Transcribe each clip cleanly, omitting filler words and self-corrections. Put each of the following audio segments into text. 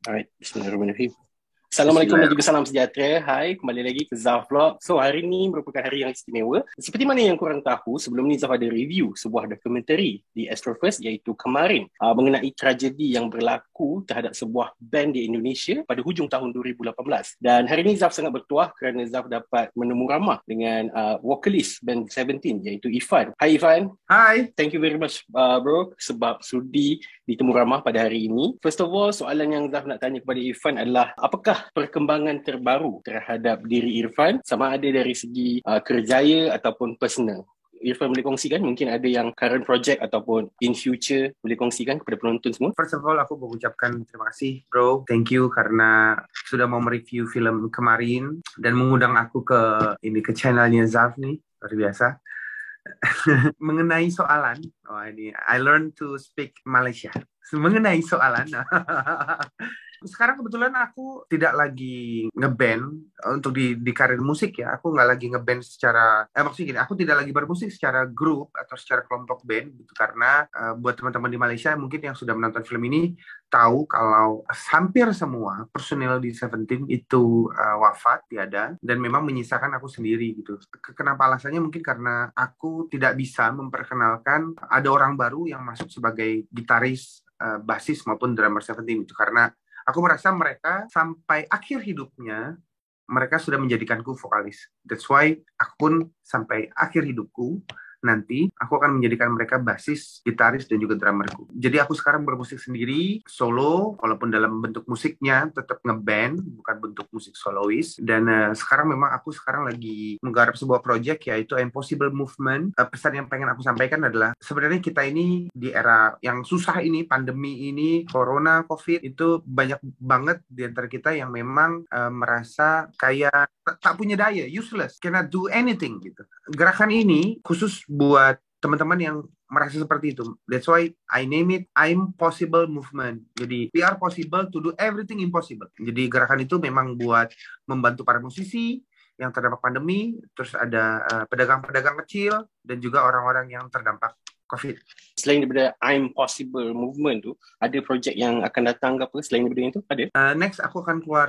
Alright, bismillahirrahmanirrahim. Assalamualaikum dan Bismillah. juga salam sejahtera. Hai, kembali lagi ke Zaf Vlog. So, hari ini merupakan hari yang istimewa. Seperti mana yang korang tahu, sebelum ni Zaf ada review sebuah dokumentari di Astrofirst iaitu Kemarin mengenai tragedi yang berlaku terhadap sebuah band di Indonesia pada hujung tahun 2018. Dan hari ini Zaf sangat bertuah kerana Zaf dapat menemu ramah dengan vokalis band Seventeen iaitu Ifan. Hai Ifan. Hai. Thank you very much bro sebab sudi ditemu ramah pada hari ini. First of all, soalan yang Zaf nak tanya kepada Irfan adalah apakah perkembangan terbaru terhadap diri Irfan, sama ada dari segi kerjaya ataupun personal? Irfan boleh kongsikan, mungkin ada yang current project ataupun in future, boleh kongsikan kepada penonton semua. First of all, aku mengucapkan terima kasih, bro. Thank you karena sudah mau mereview film Kemarin dan mengundang aku ke channelnya Zaf nih, luar biasa. Mengenai soalan, ini I learned to speak Malaysia. Mengenai soalan, sekarang kebetulan aku tidak lagi ngeband untuk di karir musik ya. Aku nggak lagi ngeband secara, maksudnya gini, aku tidak lagi bermusik secara grup atau secara kelompok band gitu. Karena buat teman-teman di Malaysia mungkin yang sudah menonton film ini tahu kalau hampir semua personil di Seventeen itu wafat, tiada, dan memang menyisakan aku sendiri gitu. Kenapa alasannya? Mungkin karena aku tidak bisa memperkenalkan ada orang baru yang masuk sebagai gitaris, basis maupun drummer Seventeen itu, karena aku merasa mereka sampai akhir hidupnya mereka sudah menjadikanku vokalis. That's why aku pun sampai akhir hidupku nanti aku akan menjadikan mereka basis, gitaris, dan juga drummerku. Jadi aku sekarang bermusik sendiri, solo, walaupun dalam bentuk musiknya tetap ngeband, bukan bentuk musik solois. Dan sekarang memang aku lagi menggarap sebuah project yaitu Impossible Movement. Pesan yang pengen aku sampaikan adalah sebenarnya kita ini di era yang susah ini, pandemi ini, corona, covid, itu banyak banget di antara kita yang memang merasa kayak tak punya daya, useless, cannot do anything gitu. Gerakan ini khusus buat teman-teman yang merasa seperti itu. That's why I name it I'm Possible Movement. Jadi we are possible to do everything impossible. Jadi gerakan itu memang buat membantu para musisi yang terdampak pandemi, terus ada pedagang-pedagang kecil dan juga orang-orang yang terdampak COVID. Selain daripada I'm Possible Movement tu, ada projek yang akan datang ke apa selain daripada itu? Ada? Next aku akan keluar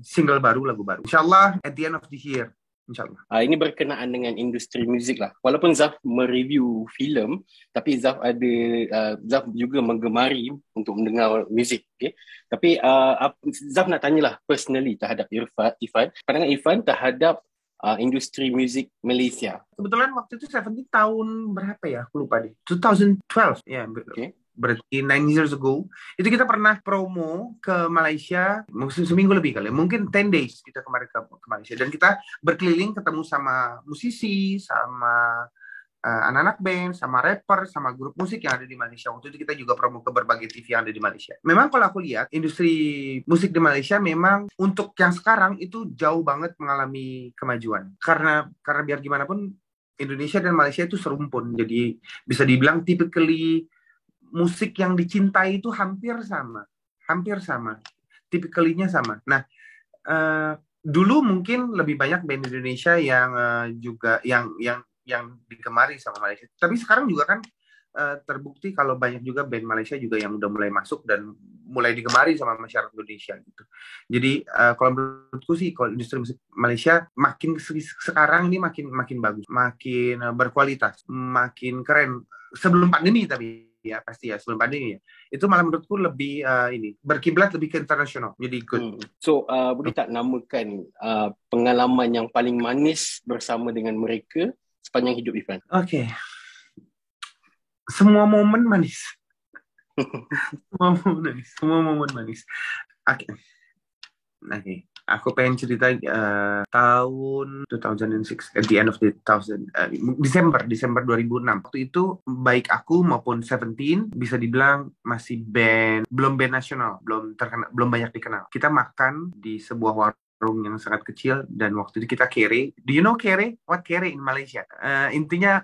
single baru, lagu baru. InsyaAllah at the end of this year. InsyaAllah. Ini berkenaan dengan industri muzik lah. Walaupun Zaf mereview filem, tapi Zaf juga menggemari untuk mendengar muzik. Okay? Tapi Zaf nak tanyalah personally terhadap Irfan. Pandangan Irfan terhadap industri muzik Malaysia. Kebetulan waktu itu Seventeen tahun berapa ya? Aku lupa deh. 2012. Ya, okay. Berarti 9 years ago, itu kita pernah promo ke Malaysia, mungkin seminggu lebih kali, mungkin 10 days kita kemarin ke Malaysia, dan kita berkeliling ketemu sama musisi, sama anak-anak band, sama rapper, sama grup musik yang ada di Malaysia. Waktu itu kita juga promo ke berbagai TV yang ada di Malaysia. Memang kalau aku lihat, industri musik di Malaysia memang untuk yang sekarang itu jauh banget mengalami kemajuan. Karena biar gimana pun, Indonesia dan Malaysia itu serumpun. Jadi bisa dibilang typically musik yang dicintai itu hampir sama. Typically-nya sama. Nah, dulu mungkin lebih banyak band Indonesia yang juga yang digemari sama Malaysia. Tapi sekarang juga kan terbukti kalau banyak juga band Malaysia juga yang udah mulai masuk dan mulai digemari sama masyarakat Indonesia gitu. Jadi kalau menurutku sih, kalau industri musik Malaysia makin sekarang ini makin bagus, makin berkualitas, makin keren. Sebelum pandemi tapi ya pasti ya, sebelum pandemi ya. Itu malah menurutku lebih berkiblat lebih ke internasional. Jadi good. So boleh tak namakan pengalaman yang paling manis bersama dengan mereka sepanjang hidup Irfan? Oke. Semua momen manis. Semua momen manis. Oke. Aku pengen cerita tahun 2006, at the end of the Desember 2006. Waktu itu baik aku maupun Seventeen bisa dibilang masih belum band nasional, belum terkenal, belum banyak dikenal. Kita makan di sebuah warung yang sangat kecil, dan waktu itu kita kere. Do you know kere? What kere in Malaysia? Intinya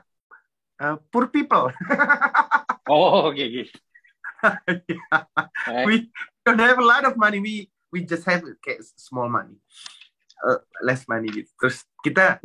poor people. Oh, okay. Yeah. We don't have a lot of money. We just have small money, less money gitu. Terus kita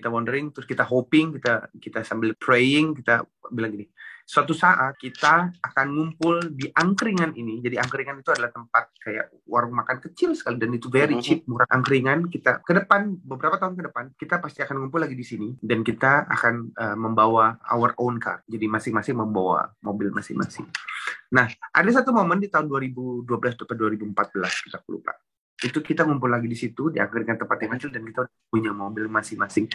wondering, terus kita hoping, kita sambil praying, kita bilang gini, suatu saat kita akan ngumpul di angkringan ini. Jadi angkringan itu adalah tempat kayak warung makan kecil sekali dan itu very cheap, murah. Angkringan kita ke depan, beberapa tahun ke depan, kita pasti akan ngumpul lagi di sini dan kita akan membawa our own car. Jadi masing-masing membawa mobil masing-masing. Nah, ada satu momen di tahun 2012 atau 2014, kita lupa. Itu kita ngumpul lagi di situ, di angkringan tempat yang kecil dan kita punya mobil masing-masing.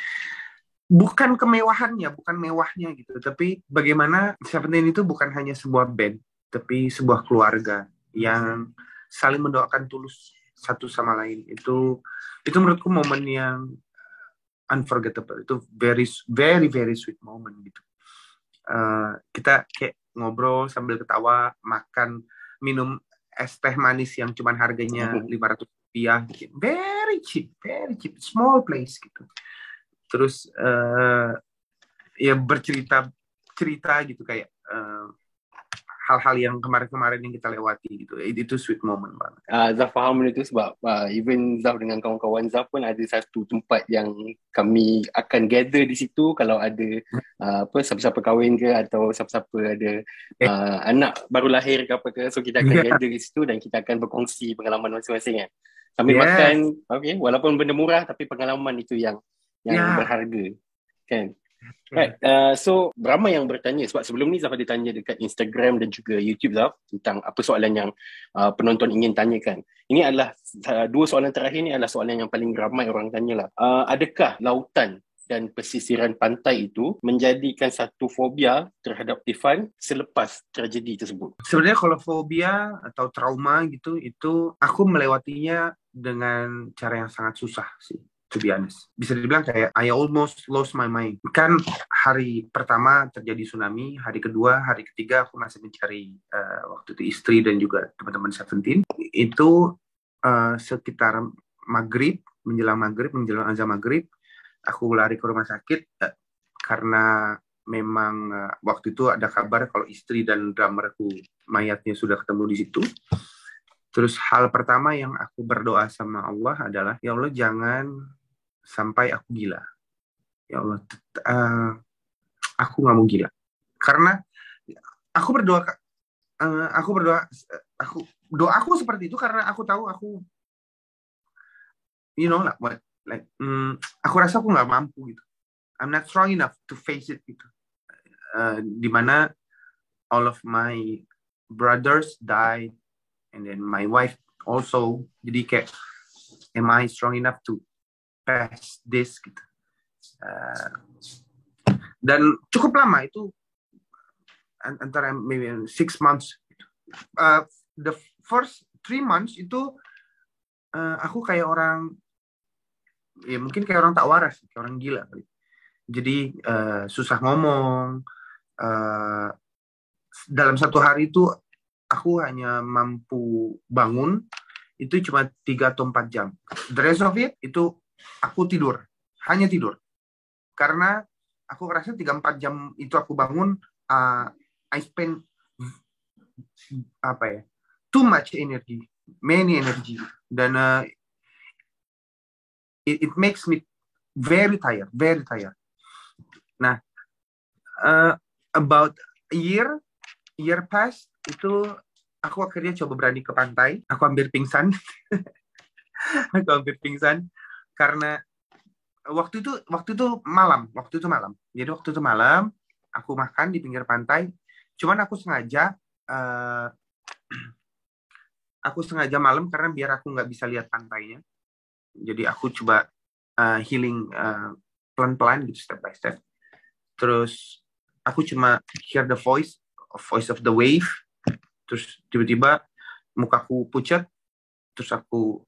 Bukan kemewahannya, bukan mewahnya gitu, tapi bagaimana Seventeen itu bukan hanya sebuah band, tapi sebuah keluarga yang saling mendoakan tulus satu sama lain. Itu menurutku momen yang unforgettable. Itu very very very sweet moment gitu. Kita kayak ngobrol sambil ketawa, makan, minum es teh manis yang cuman harganya Rp500, very cheap, small place gitu. Terus ya cerita gitu kayak hal-hal yang kemarin yang kita lewati gitu. Itu sweet moment banget. Zaf faham itu sebab even Zaf dengan kawan-kawan Zaf pun ada satu tempat yang kami akan gather di situ kalau ada siapa-siapa kahwin ke atau siapa-siapa ada anak baru lahir ke apa ke, so kita akan gather di situ dan kita akan berkongsi pengalaman masing-masing kan. Sambil makan, okay, walaupun benda murah tapi pengalaman itu yang berharga kan. Right. So ramai yang bertanya sebab sebelum ni Zaf ada tanya dekat Instagram dan juga YouTube Zaf tentang apa soalan yang penonton ingin tanyakan. Ini adalah dua soalan terakhir ni adalah soalan yang paling ramai orang tanyalah. Adakah lautan dan pesisiran pantai itu menjadikan satu fobia terhadap Irfan selepas tragedi tersebut? Sebenarnya kalau fobia atau trauma gitu, itu aku melewatinya dengan cara yang sangat susah sih. To be honest, bisa dibilang kayak I almost lost my mind. Kan hari pertama terjadi tsunami, hari kedua, hari ketiga aku masih mencari waktu itu istri dan juga teman-teman Seventeen. Itu sekitar menjelang azan maghrib, aku lari ke rumah sakit karena memang waktu itu ada kabar kalau istri dan drummerku mayatnya sudah ketemu di situ. Terus hal pertama yang aku berdoa sama Allah adalah, ya Allah jangan sampai aku gila. Ya Allah, aku nggak mau gila. Karena aku doaku seperti itu karena aku tahu aku, aku rasa aku nggak mampu gitu. I'm not strong enough to face it gitu. Dimana all of my brothers died and then my wife also. Jadi kayak, am I strong enough to pass this gitu. Dan cukup lama itu, antara maybe 6 months gitu. The first 3 months itu aku kayak orang, ya mungkin kayak orang tak waras, kayak orang gila. Jadi susah ngomong. Dalam satu hari itu aku hanya mampu bangun itu cuma 3 atau 4 jam. The rest of it itu aku hanya tidur. Karena aku rasa 3-4 jam itu aku bangun, I spend too much energy, many energy, dan it makes me very tired. Nah, about a year past itu aku akhirnya coba berani ke pantai. Aku hampir pingsan. Karena waktu itu malam. Jadi waktu itu malam aku makan di pinggir pantai. Cuman aku sengaja malam karena biar aku nggak bisa lihat pantainya. Jadi aku coba healing pelan-pelan gitu, step by step. Terus aku cuma hear the voice of the wave. Terus tiba-tiba mukaku pucat. Terus aku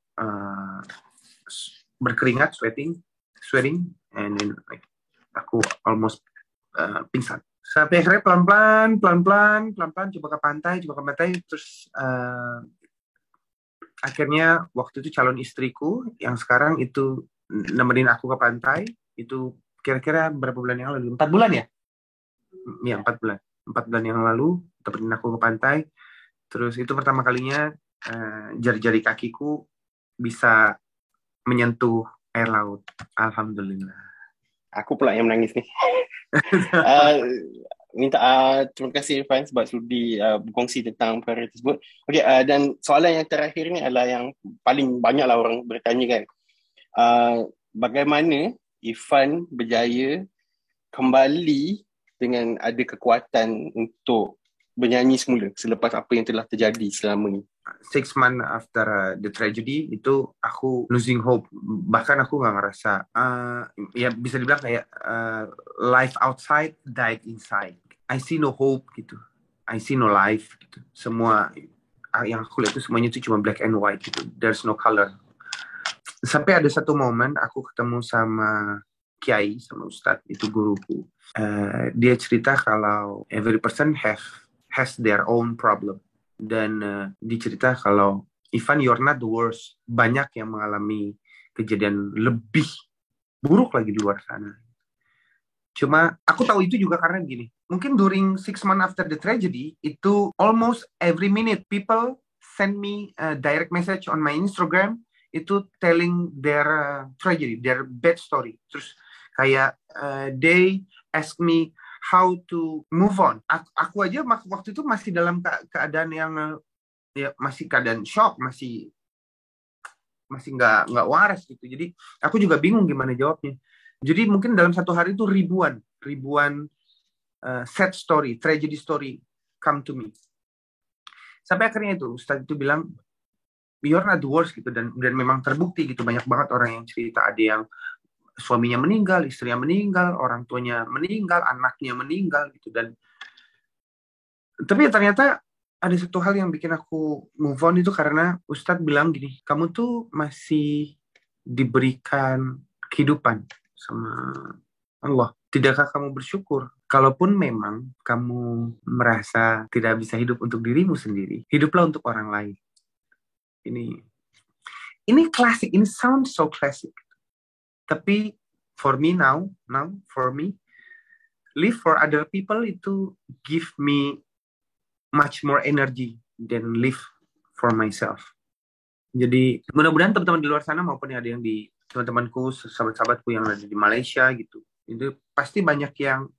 berkeringat, sweating, and then aku almost pingsan. Sampai akhirnya pelan-pelan coba ke pantai, terus akhirnya waktu itu calon istriku yang sekarang itu nemenin aku ke pantai. Itu kira-kira berapa bulan yang lalu? 4 bulan ya? Iya, 4 bulan. 4 bulan yang lalu temenin aku ke pantai. Terus itu pertama kalinya jari-jari kakiku bisa menyentuh air laut. Alhamdulillah. Aku pula yang menangis nih. Terima kasih Irfan sebab sudi berkongsi tentang perkara tersebut. Okey, dan soalan yang terakhir ni adalah yang paling banyaklah orang bertanya kan. Bagaimana Irfan berjaya kembali dengan ada kekuatan untuk bernyanyi semula selepas apa yang telah terjadi selama ni? 6 months after the tragedy itu aku losing hope, bahkan aku nggak ngerasa ya bisa dibilang kayak life outside died inside. I see no hope gitu, I see no life gitu. Semua yang aku lihat itu semuanya itu cuma black and white gitu, there's no color. Sampai ada satu momen aku ketemu sama kiai, sama ustadz, itu guruku. Dia cerita kalau every person has their own problem. Dan dicerita kalau Ivan, you're not the worst. Banyak yang mengalami kejadian lebih buruk lagi di luar sana. Cuma aku tahu itu juga karena gini. Mungkin during 6 months after the tragedy, itu almost every minute people send me a direct message on my Instagram, itu telling their tragedy, their bad story. Terus kayak they ask me how to move on. Aku aja waktu itu masih dalam keadaan yang ya masih keadaan shock, masih nggak waras gitu. Jadi aku juga bingung gimana jawabnya. Jadi mungkin dalam satu hari itu ribuan sad story, tragedy story come to me. Sampai akhirnya itu Ustadz itu bilang, you're not the worst gitu, dan memang terbukti gitu, banyak banget orang yang cerita, ada yang suaminya meninggal, istrinya meninggal, orang tuanya meninggal, anaknya meninggal gitu. Dan tapi ternyata ada satu hal yang bikin aku move on itu karena Ustadz bilang gini, kamu tuh masih diberikan kehidupan sama Allah. Tidakkah kamu bersyukur? Kalaupun memang kamu merasa tidak bisa hidup untuk dirimu sendiri, hiduplah untuk orang lain. Ini klasik, ini sound so classic. Tapi for me now for me, live for other people itu give me much more energy than live for myself. Jadi mudah-mudahan teman-teman di luar sana maupun ada yang di teman-temanku, sahabat-sahabatku yang ada di Malaysia gitu, itu pasti banyak yang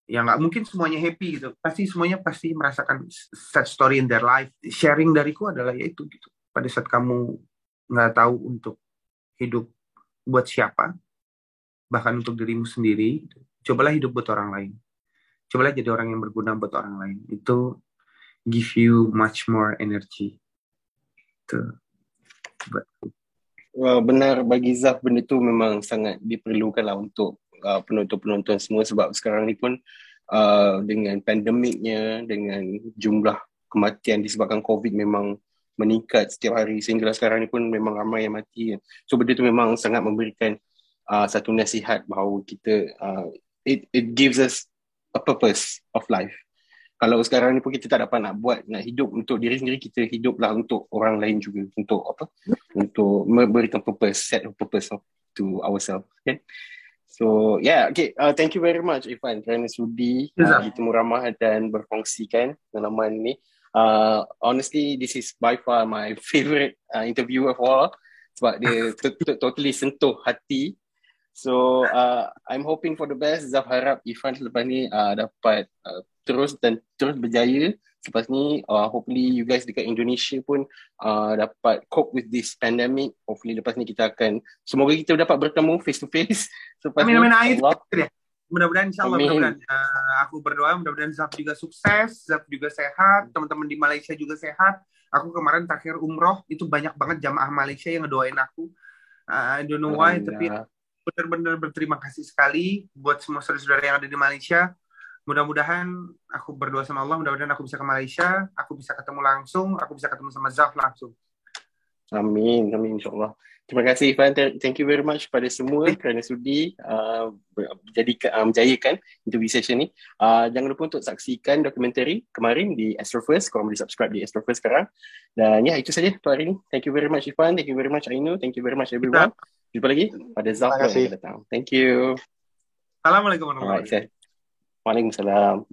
nggak mungkin semuanya happy gitu. Semuanya pasti merasakan sad story in their life. Sharing dariku adalah yaitu gitu. Pada saat kamu nggak tahu untuk hidup buat siapa, bahkan untuk dirimu sendiri, cobalah hidup buat orang lain. Cobalah jadi orang yang berguna buat orang lain. Itu give you much more energy. Itu. Benar, bagi Zaf benda tu memang sangat diperlukan lah untuk penonton-penonton semua, sebab sekarang ni pun dengan pandemiknya, dengan jumlah kematian disebabkan COVID memang meningkat setiap hari, sehingga sekarang ni pun memang ramai yang mati. So benda tu memang sangat memberikan satu nasihat bahawa kita it gives us a purpose of life. Kalau sekarang ni pun kita tak dapat nak hidup untuk diri sendiri, kita hiduplah untuk orang lain juga, untuk memberikan purpose, set of purpose to ourselves, okay? So yeah, okay, thank you very much Irfan kerana sudi bertemu ramah dan berkongsikan pengalaman ni. Honestly, this is by far my favorite interview of all, sebab dia totally sentuh hati. So I'm hoping for the best. Zaf harap Irfan selepas ni dapat terus berjaya selepas ni. Hopefully you guys dekat Indonesia pun dapat cope with this pandemic. Hopefully lepas ni kita akan, semoga kita dapat bertemu face to face. Amin. Mudah-mudahan insyaAllah, mudah-mudahan aku berdoa mudah-mudahan Zaf juga sukses, Zaf juga sehat, teman-teman di Malaysia juga sehat. Aku kemarin terakhir umroh, itu banyak banget jamaah Malaysia yang ngedoain aku. I don't know why, tapi benar-benar berterima kasih sekali buat semua saudara-saudara yang ada di Malaysia. Mudah-mudahan aku berdoa sama Allah, mudah-mudahan aku bisa ke Malaysia, aku bisa ketemu langsung, aku bisa ketemu sama Zaf langsung. Amin, insyaAllah. Terima kasih Irfan, thank you very much pada semua kerana sudi menjayakan interview session ni. Jangan lupa untuk saksikan dokumentari kemarin di Astro First. Korang boleh subscribe di Astro First sekarang. Dan ya, itu saja untuk hari ni. Thank you very much Irfan, thank you very much Ainu, thank you very much everyone. Jumpa lagi pada Zaf yang datang. Thank you. Assalamualaikum warahmatullahi wabarakatuh. Waalaikumsalam.